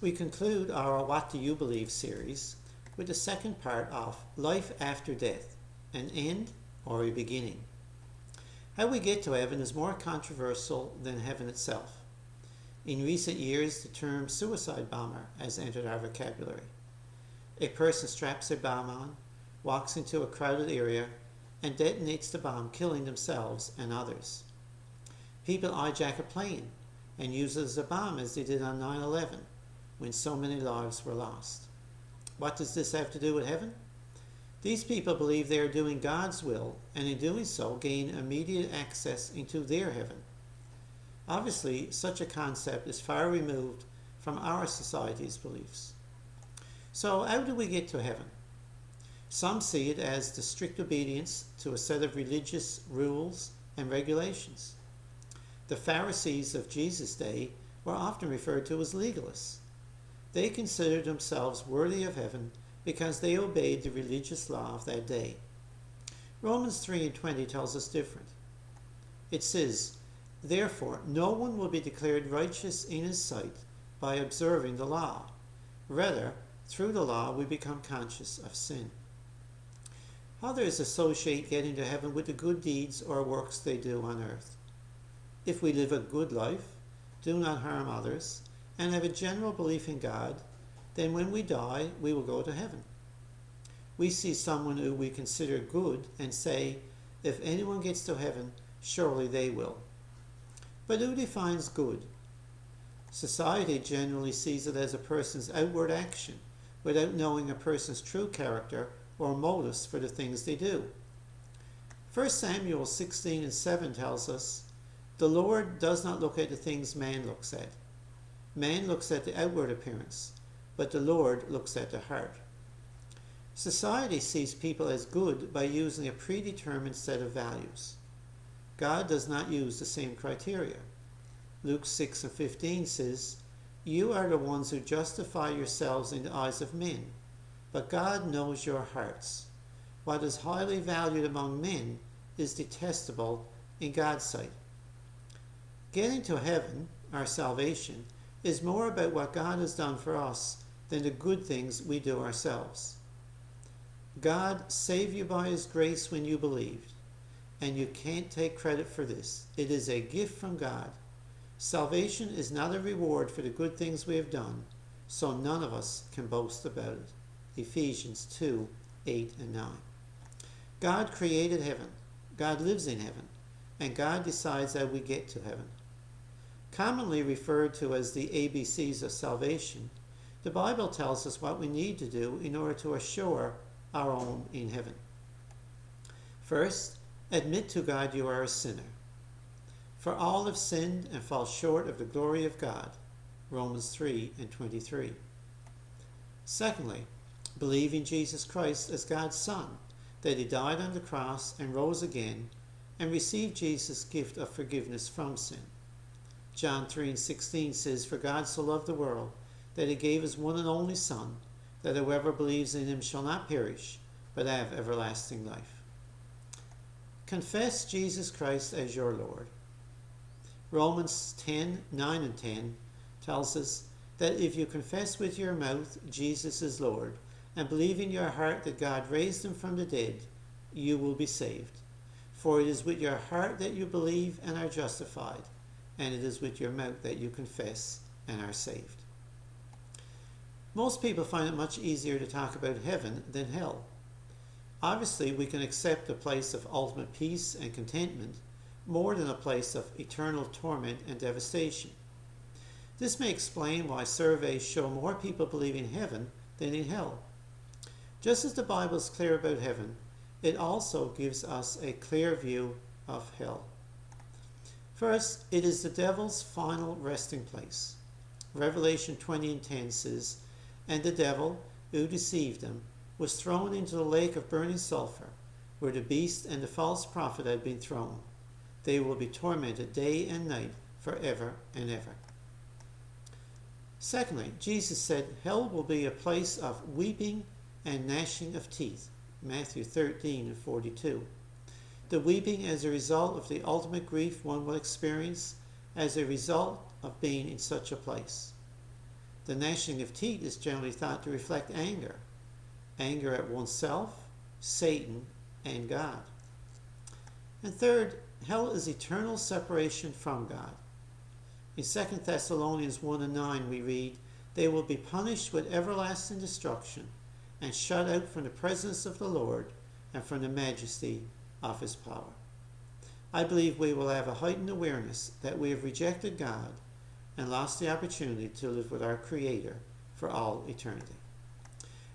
We conclude our What Do You Believe series with the second part of Life After Death, an end or a beginning. How we get to heaven is more controversial than heaven itself. In recent years, the term suicide bomber has entered our vocabulary. A person straps a bomb on, walks into a crowded area, and detonates the bomb, killing themselves and others. People hijack a plane and use it as a bomb, as they did on 9/11, when so many lives were lost. What does this have to do with heaven? These people believe they are doing God's will, and in doing so gain immediate access into their heaven. Obviously, such a concept is far removed from our society's beliefs. So, how do we get to heaven? Some see it as the strict obedience to a set of religious rules and regulations. The Pharisees of Jesus' day were often referred to as legalists. They considered themselves worthy of heaven because they obeyed the religious law of that day. Romans 3:20 tells us different. It says, "Therefore no one will be declared righteous in his sight by observing the law. Rather, through the law we become conscious of sin." Others associate getting to heaven with the good deeds or works they do on earth. If we live a good life, do not harm others, and have a general belief in God, then when we die, we will go to heaven. We see someone who we consider good and say, if anyone gets to heaven, surely they will. But who defines good? Society generally sees it as a person's outward action, without knowing a person's true character or motives for the things they do. 1 Samuel 16:7 tells us, "The Lord does not look at the things man looks at. Man looks at the outward appearance, but the Lord looks at the heart." Society sees people as good by using a predetermined set of values. God does not use the same criteria. Luke 6:15 says, "You are the ones who justify yourselves in the eyes of men, but God knows your hearts. What is highly valued among men is detestable in God's sight." Getting to heaven, our salvation, is more about what God has done for us than the good things we do ourselves. God saved you by His grace when you believed, and you can't take credit for this. It is a gift from God. Salvation is not a reward for the good things we have done, so none of us can boast about it. Ephesians 2:8-9. God created heaven. God lives in heaven, and God decides how we get to heaven. Commonly referred to as the ABCs of salvation, the Bible tells us what we need to do in order to assure our own in heaven. First, admit to God you are a sinner. For all have sinned and fall short of the glory of God. Romans 3:23. Secondly, believe in Jesus Christ as God's Son, that He died on the cross and rose again, and receive Jesus' gift of forgiveness from sin. John 3:16 says, "For God so loved the world, that He gave His one and only Son, that whoever believes in Him shall not perish, but have everlasting life." Confess Jesus Christ as your Lord. Romans 10:9-10 tells us that if you confess with your mouth Jesus is Lord, and believe in your heart that God raised Him from the dead, you will be saved. For it is with your heart that you believe and are justified, and it is with your mouth that you confess and are saved. Most people find it much easier to talk about heaven than hell. Obviously, we can accept a place of ultimate peace and contentment more than a place of eternal torment and devastation. This may explain why surveys show more people believe in heaven than in hell. Just as the Bible is clear about heaven, it also gives us a clear view of hell. First, it is the devil's final resting place. Revelation 20:10 says, "And the devil, who deceived them, was thrown into the lake of burning sulfur, where the beast and the false prophet had been thrown. They will be tormented day and night forever and ever." Secondly, Jesus said hell will be a place of weeping and gnashing of teeth. Matthew 13:42. The weeping as a result of the ultimate grief one will experience as a result of being in such a place. The gnashing of teeth is generally thought to reflect anger at oneself, Satan, and God. And third, hell is eternal separation from God. In 2 Thessalonians 1 and 9 we read, "They will be punished with everlasting destruction and shut out from the presence of the Lord and from the majesty of his power." I believe we will have a heightened awareness that we have rejected God and lost the opportunity to live with our Creator for all eternity.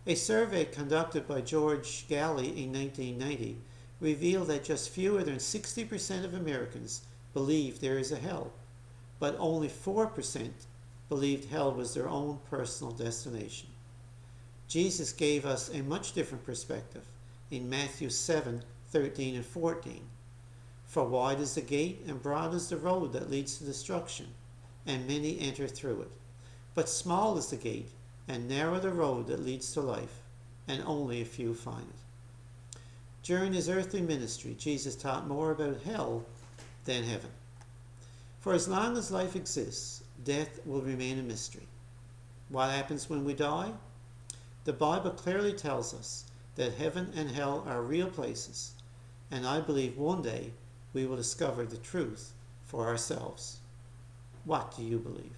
A survey conducted by George Galley in 1990 revealed that just fewer than 60% of Americans believe there is a hell, but only 4% believed hell was their own personal destination. Jesus gave us a much different perspective in Matthew 7:13 and 14. "For wide is the gate and broad is the road that leads to destruction, and many enter through it. But small is the gate and narrow the road that leads to life, and only a few find it." During his earthly ministry, Jesus taught more about hell than heaven. For as long as life exists, death will remain a mystery. What happens when we die? The Bible clearly tells us that heaven and hell are real places, and I believe one day we will discover the truth for ourselves. What do you believe?